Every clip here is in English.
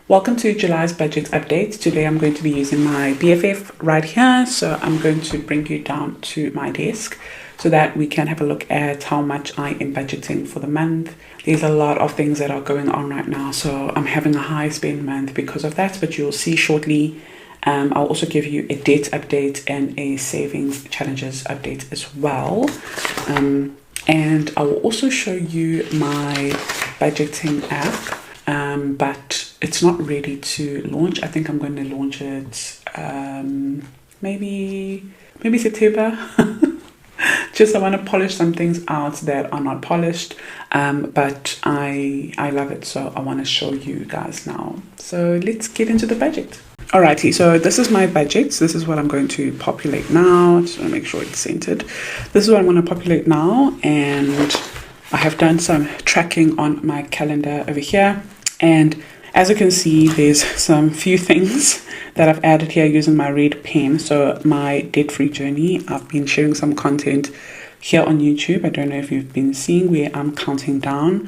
Welcome to July's budget update. Today I'm going to be using my BFF right here. So I'm going to bring you down to my desk so that we can have a look at how much I am budgeting for the month. There's a lot of things that are going on right now, so I'm having a high spend month because of that, but you'll see shortly. I'll also give you a debt update and a savings challenges update as well. And I will also show you my budgeting app. But it's not ready to launch. I think I'm going to launch it maybe September. Just I want to polish some things out that are not polished, but I love it, so I want to show you guys now. So let's get into the budget. Alrighty, so this is my budget. This is what I'm going to populate now. Just want to make sure it's centered. This is what I'm going to populate now, and I have done some tracking on my calendar over here. And as you can see, there's some few things that I've added here using my red pen. So my debt-free journey, I've been sharing some content here on YouTube. I don't know if you've been seeing where I'm counting down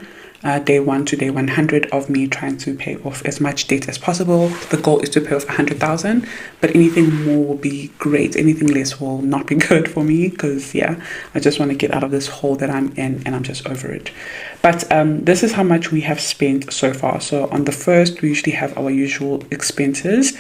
day 1 to day 100 of me trying to pay off as much debt as possible. The goal is to pay off 100,000, but anything more will be great. Anything less will not be good for me because, yeah, I just want to get out of this hole that I'm in and I'm just over it. But this is how much we have spent so far. So on the first, we usually have our usual expenses.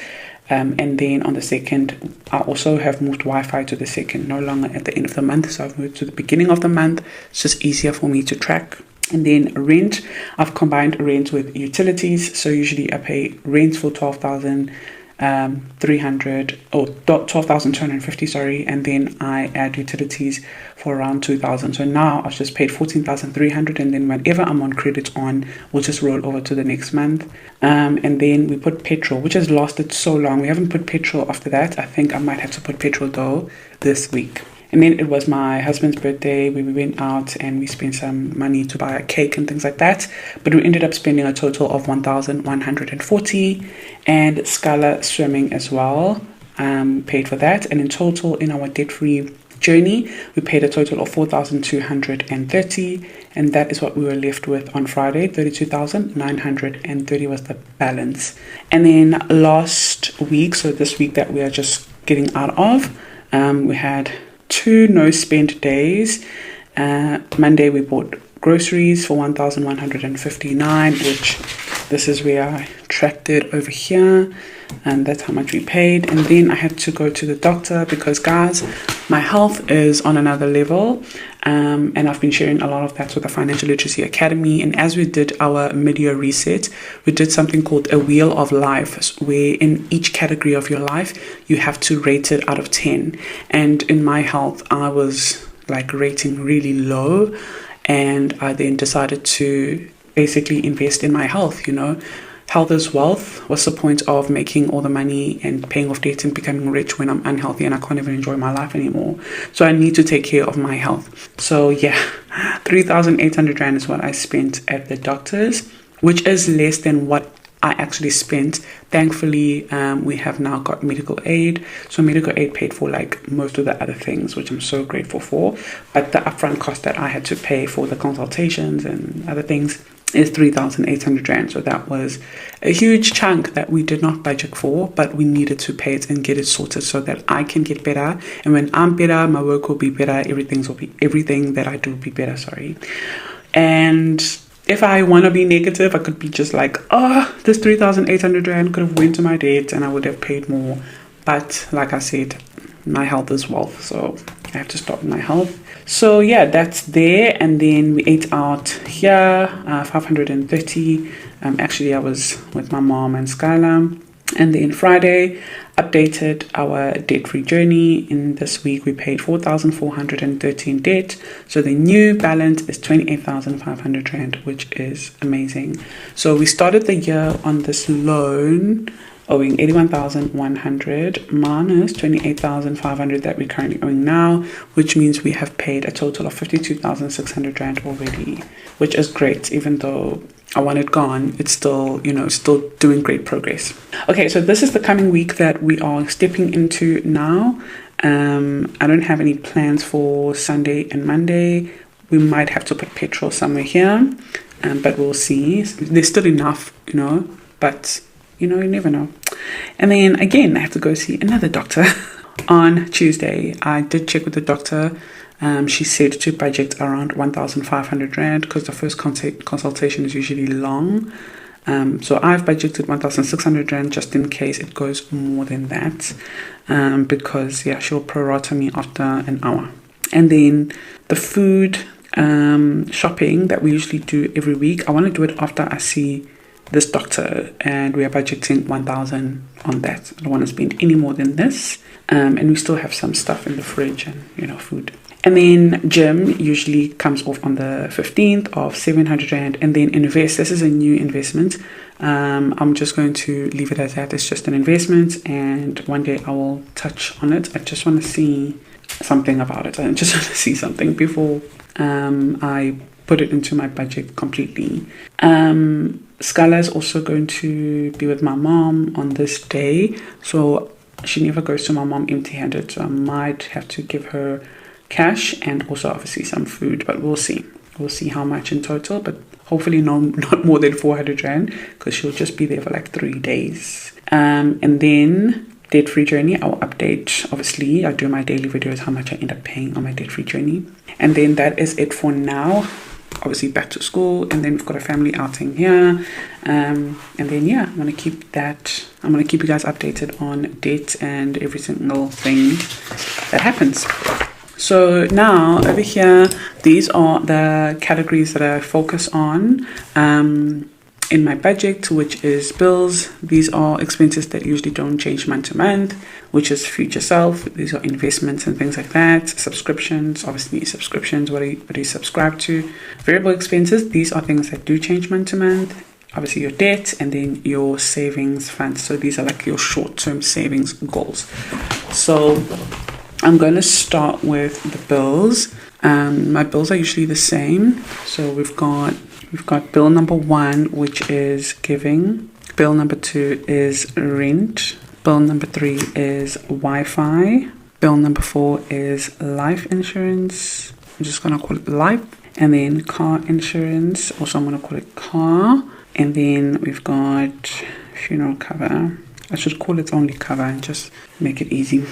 And then on the second, I also have moved Wi-Fi to the second, no longer at the end of the month. So I've moved to the beginning of the month. It's just easier for me to track. And then rent, I've combined rent with utilities. So usually I pay rent for 12,300 or 12,250, sorry, and then I add utilities for around 2,000. So now I've just paid 14,300, and then whenever I'm on credit on, we'll just roll over to the next month. And then we put petrol, which has lasted so long. We haven't put petrol after that. I think I might have to put petrol though this week. And then it was my husband's birthday where we went out and we spent some money to buy a cake and things like that. But we ended up spending a total of 1,140, and Skylar swimming as well, paid for that. And in total, in our debt-free journey, we paid a total of 4,230, and that is what we were left with on Friday. 32,930 was the balance. And then last week, so this week that we are just getting out of, we had 2 no spend days. Monday we bought groceries for 1,159, which this is where I tracked it over here, and that's how much we paid. And then I had to go to the doctor because, guys, my health is on another level, and I've been sharing a lot of that with the Financial Literacy Academy. And as we did our mid-year reset, we did something called a wheel of life, where in each category of your life you have to rate it out of 10. And in my health, I was like rating really low, and I then decided to basically invest in my health. Health is wealth. What's the point of making all the money and paying off debt and becoming rich when I'm unhealthy and I can't even enjoy my life anymore? So I need to take care of my health. So yeah, 3,800 Rand is what I spent at the doctor's, which is less than what I actually spent. Thankfully, we have now got medical aid. So medical aid paid for like most of the other things, which I'm so grateful for. But the upfront cost that I had to pay for the consultations and other things is 3,800 Rand. So that was a huge chunk that we did not budget for, but we needed to pay it and get it sorted so that I can get better. And when I'm better, my work will be better. Everything that I do will be better. Sorry. And if I want to be negative, I could be just like, this 3,800 Rand could have went to my debt and I would have paid more. But like I said, my health is wealth, so I have to stop my health. So yeah, that's there. And then we ate out here, 530. Actually, I was with my mom and Skylar. And then Friday, updated our debt-free journey. In this week, we paid 4,413 debt. So the new balance is 28,500 Rand, which is amazing. So we started the year on this loan owing 81,100 minus 28,500 that we're currently owing now, which means we have paid a total of 52,600 Rand already, which is great. Even though I want it gone, it's still, still doing great progress. Okay, so this is the coming week that we are stepping into now. I don't have any plans for Sunday and Monday. We might have to put petrol somewhere here, but we'll see. There's still enough, but You never know. And then again, I have to go see another doctor on Tuesday. I did check with the doctor. She said to budget around 1,500 Rand because the first consultation is usually long. So I've budgeted 1,600 Rand just in case it goes more than that, because she'll prorata me after an hour. And then the food shopping that we usually do every week, I want to do it after I see this doctor, and we are budgeting 1,000 on that. I don't want to spend any more than this, and we still have some stuff in the fridge and food. And then gym usually comes off on the 15th of 700 Rand. And then invest. This is a new investment. I'm just going to leave it as that. It's just an investment. And one day I will touch on it. I just want to see something about it. I just want to see something before I put it into my budget completely. Scala is also going to be with my mom on this day. So she never goes to my mom empty-handed. So I might have to give her cash and also obviously some food, but we'll see how much in total, but hopefully not more than 400 Rand because she'll just be there for like 3 days. And then debt-free journey, I'll update. Obviously I do my daily videos how much I end up paying on my debt-free journey. And then that is it for now. Obviously back to school, and then we've got a family outing here, and then I'm going to keep you guys updated on debt and every single thing that happens. So now over here, these are the categories that I focus on in my budget, which is bills. These are expenses that usually don't change month to month, which is future self. These are investments and things like that. Subscriptions, obviously subscriptions, what do you subscribe to? Variable expenses, these are things that do change month to month. Obviously your debt, and then your savings funds. So these are like your short-term savings goals. So I'm going to start with the bills. My bills are usually the same. So we've got bill number 1, which is giving. Bill number 2 is rent. Bill number 3 is Wi-Fi. Bill number 4 is life insurance. I'm just going to call it life. And then car insurance. Also, I'm going to call it car. And then we've got funeral cover. I should call it only cover and just make it easy.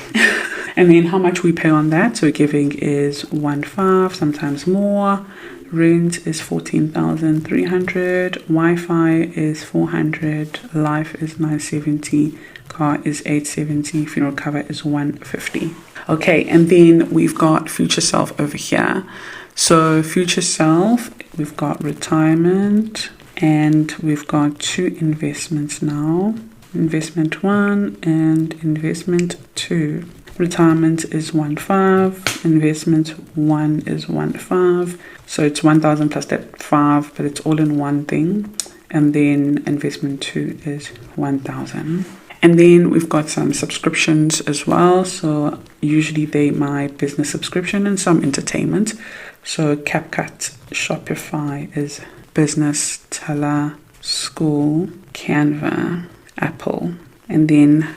And then how much we pay on that. So giving is 1,500, sometimes more. Rent is 14,300. Wi-Fi is 400. Life is 970. Car is 870. Funeral cover is 150. Okay, and then we've got future self over here. So future self, we've got retirement, and we've got 2 investments now. Investment 1 and investment 2. Retirement is 1,500. Investment 1 is 1,500. So it's 1,000 plus that 5, but it's all in one thing. And then investment 2 is 1,000. And then we've got some subscriptions as well. So usually they my business subscription and some entertainment. So CapCut, Shopify is business, Teller, school, Canva, Apple, and then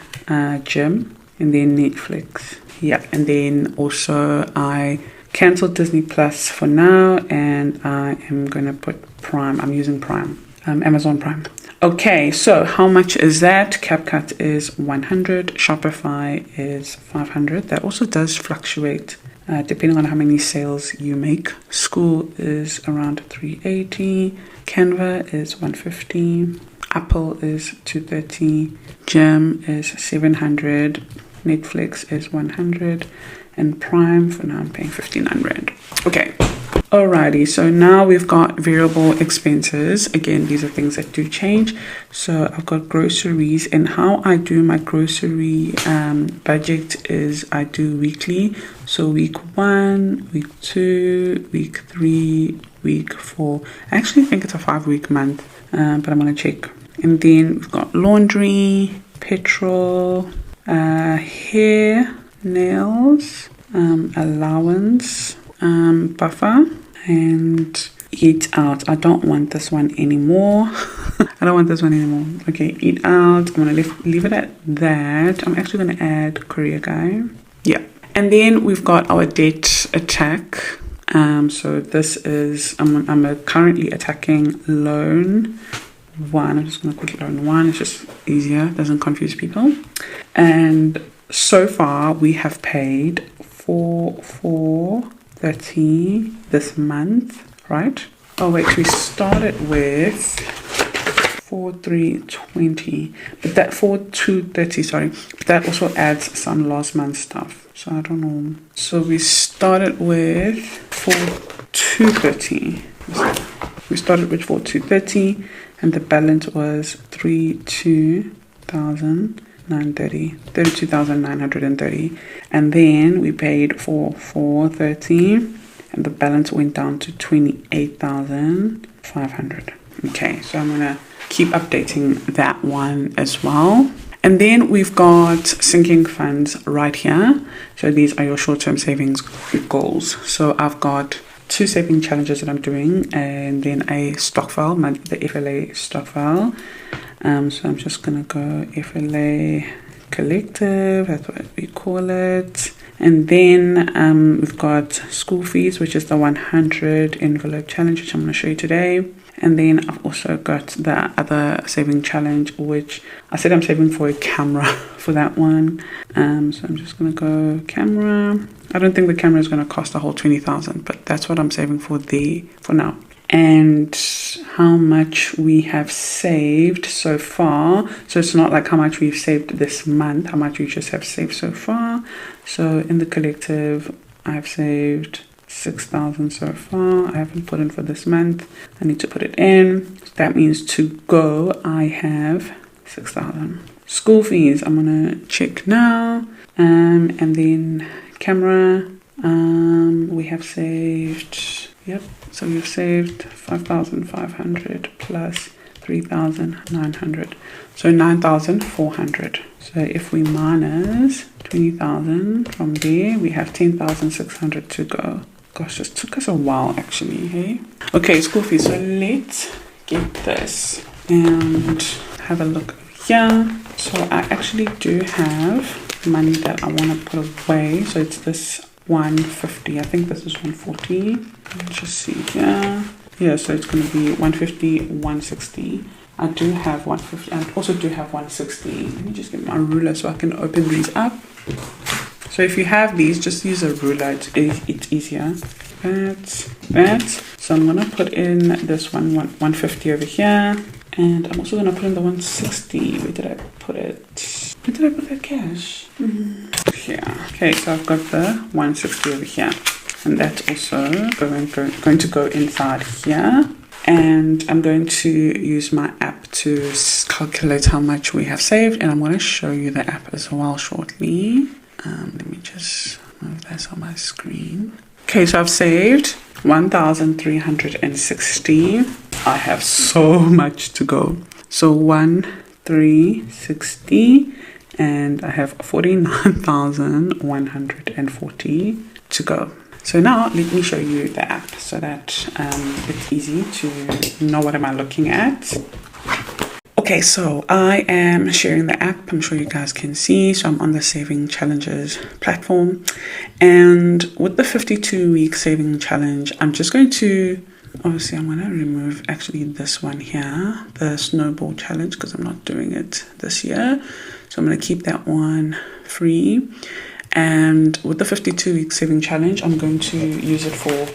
gym, and then Netflix. Yeah, and then also I canceled Disney Plus for now, and I am going to put Prime. I'm using Prime, Amazon Prime. Okay, so how much is that? CapCut is 100, Shopify is 500. That also does fluctuate depending on how many sales you make. School is around 380, Canva is 150, Apple is 230, Gem is 700, Netflix is 100, and Prime for now I'm paying 59 Rand. Okay. Alrighty, so now we've got variable expenses. Again, these are things that do change. So I've got groceries, and how I do my grocery budget is I do weekly. So week 1, week 2, week 3, week 4. I actually think it's a 5-week month, but I'm going to check. And then we've got laundry, petrol, hair, nails, allowance, buffer, and eat out. I don't want this one anymore. Okay, eat out. I'm gonna leave it at that. I'm actually gonna add courier guy. Yeah, and then we've got our debt attack. So this is I'm currently attacking loan one. I'm just going to quickly learn one. It's just easier, doesn't confuse people. And so far we have paid for 430 this month, right? Oh wait, we started with 4320, but that 4230, sorry, but that also adds some last month stuff, so I don't know. So we started with 4230. We started with 4230, and the balance was 32,930, and then we paid for 430, and the balance went down to 28,500. Okay, so I'm gonna keep updating that one as well. And then we've got sinking funds right here. So these are your short-term savings goals. So I've got 2 saving challenges that I'm doing, and then a stock file, the FLA stock file. So I'm just gonna go FLA collective, that's what we call it. And then we've got school fees, which is the 100 envelope challenge, which I'm going to show you today. And then I've also got the other saving challenge, which I said I'm saving for a camera for that one. So I'm just going to go camera. I don't think the camera is going to cost the whole 20,000, but that's what I'm saving for now. And how much we have saved so far. So it's not like how much we've saved this month, how much we just have saved so far. So in the collective, I've saved 6,000 so far. I haven't put in for this month. I need to put it in. So that means to go, I have 6,000. School fees, I'm gonna check now. And then camera, we have saved, yep. So we've saved 5,500 plus 3,900. So 9,400. So if we minus 20,000 from there, we have 10,600 to go. Gosh, this took us a while actually, hey? Okay, school fees. So let's get this and have a look here. So I actually do have money that I want to put away. So it's this 150. I think this is 140. Let's just see here. Yeah, so it's going to be 150, 160. I do have 150. I also do have 160. Let me just get my ruler so I can open these up. So if you have these, just use a ruler. It's easier. That's that. So I'm going to put in this 150 over here. And I'm also going to put in the 160. Where did I put it? Where did I put that cash? Here. Okay, so I've got the 160 over here. And that's also going to go inside here. And I'm going to use my app to calculate how much we have saved. And I'm going to show you the app as well shortly. Let me just move this on my screen. Okay, so I've saved 1,360. I have so much to go. So 1,360, and I have 49,140 to go. So now let me show you the app so that it's easy to know what am I looking at. Okay, so I am sharing the app. I'm sure you guys can see. So I'm on the Saving Challenges platform. And with the 52-week saving challenge, I'm just going to, obviously I'm going to remove actually this one here, the snowball challenge, because I'm not doing it this year. So I'm going to keep that one free. And with the 52-week saving challenge, I'm going to use it for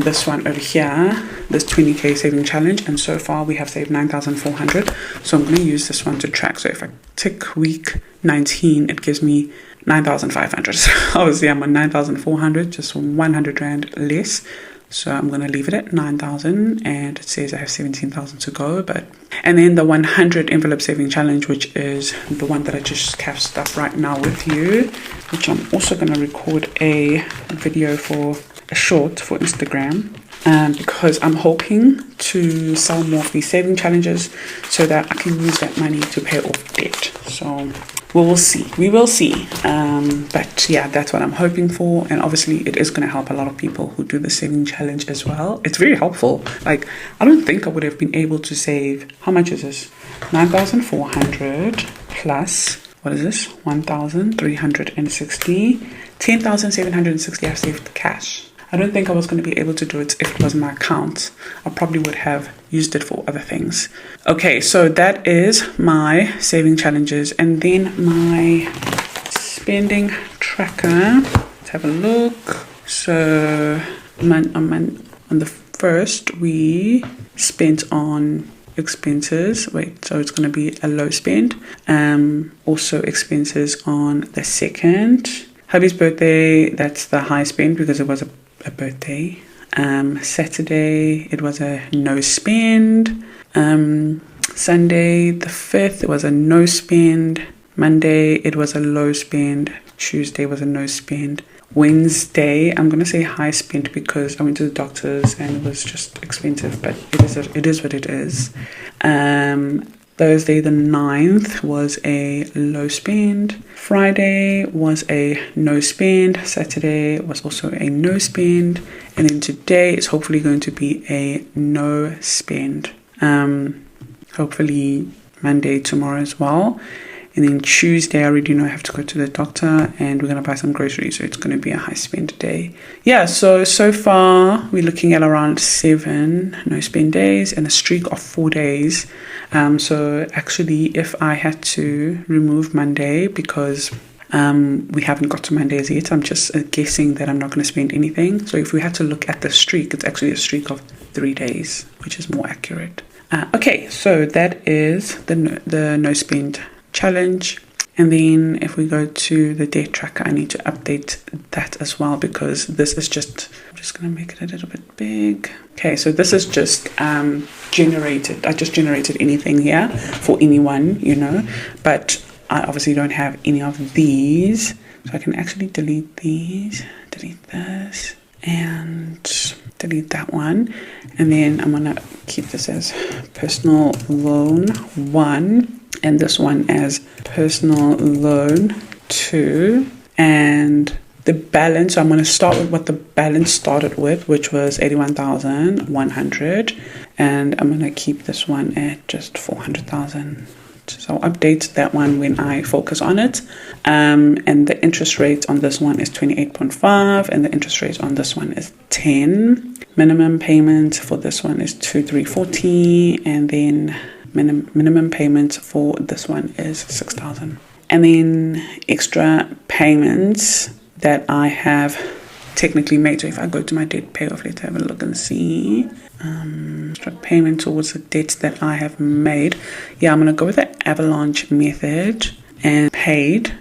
this one over here, this 20k saving challenge. And so far we have saved 9,400. So I'm going to use this one to track. So if I tick week 19, it gives me 9,500. So obviously I'm on 9,400, just 100 Rand less. So I'm going to leave it at 9,000, and it says I have 17,000 to go. And then the 100 envelope saving challenge, which is the one that I just cashed up right now with you, which I'm also going to record a video for a short for Instagram, because I'm hoping to sell more of these saving challenges so that I can use that money to pay off debt. So we will see. But yeah, that's what I'm hoping for. And obviously it is going to help a lot of people who do the saving challenge as well. It's very helpful. Like, I don't think I would have been able to save, how much is this? 9,400 plus, what is this? 1,360, 10,760 I've saved cash. I don't think I was going to be able to do it if it was my account. I probably would have used it for other things. Okay, so that is my saving challenges, and then my spending tracker. Let's have a look. So on the first, we spent on expenses. Wait, so it's going to be a low spend. Also expenses on the second. Hubby's birthday, that's the high spend because it was a birthday. Saturday, it was a no spend. Sunday, the 5th, it was a no spend. Monday, it was a low spend. Tuesday was a no spend. Wednesday, I'm going to say high spend because I went to the doctor's and it was just expensive, but it is what it is. Thursday the 9th was a low spend. Friday was a no spend. Saturday was also a no spend. And then today is hopefully going to be a no spend. Hopefully Monday, tomorrow as well. And then Tuesday, I already know I have to go to the doctor and we're going to buy some groceries. So it's going to be a high spend day. Yeah, so far we're looking at around 7 no spend days and a streak of 4 days. So actually, if I had to remove Monday because we haven't got to Mondays yet, I'm just guessing that I'm not going to spend anything. So if we had to look at the streak, it's actually a streak of 3 days, which is more accurate. Okay, so that is the no spend challenge. And then if we go to the debt tracker, I need to update that as well because this is just, I'm just going to make it a little bit big. Okay, so this is just generated. I just generated anything here for anyone, but I obviously don't have any of these. So I can actually delete these, delete this, and delete that one. And then I'm going to keep this as personal loan 1. And this one as personal loan 2. And the balance, so I'm going to start with what the balance started with, which was 81,100. And I'm going to keep this one at just 400,000. So I'll update that one when I focus on it. And the interest rate on this one is 28.5, and the interest rate on this one is 10. Minimum payment for this one is 2,340, and then minimum payment for this one is 6,000. And then extra payments that I have technically made. So if I go to my debt payoff, let's have a look and see. Extra payment towards the debts that I have made. Yeah, I'm going to go with the avalanche method and paid.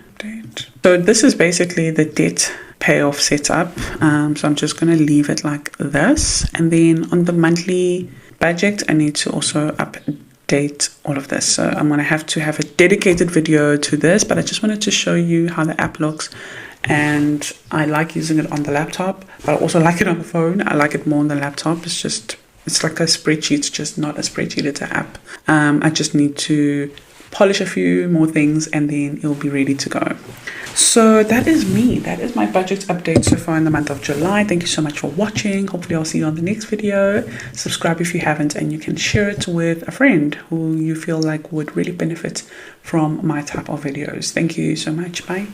So this is basically the debt payoff setup. So I'm just going to leave it like this. And then on the monthly budget, I need to also update all of this. So I'm going to have a dedicated video to this, but I just wanted to show you how the app looks. And I like using it on the laptop, but I also like it on the phone. I like it more on the laptop. It's like a spreadsheet. It's just not a spreadsheet, it's an app. I just need to polish a few more things and then it'll be ready to go. So that is me. That is my budget update so far in the month of July. Thank you so much for watching. Hopefully I'll see you on the next video. Subscribe if you haven't, and you can share it with a friend who you feel like would really benefit from my type of videos. Thank you so much. Bye.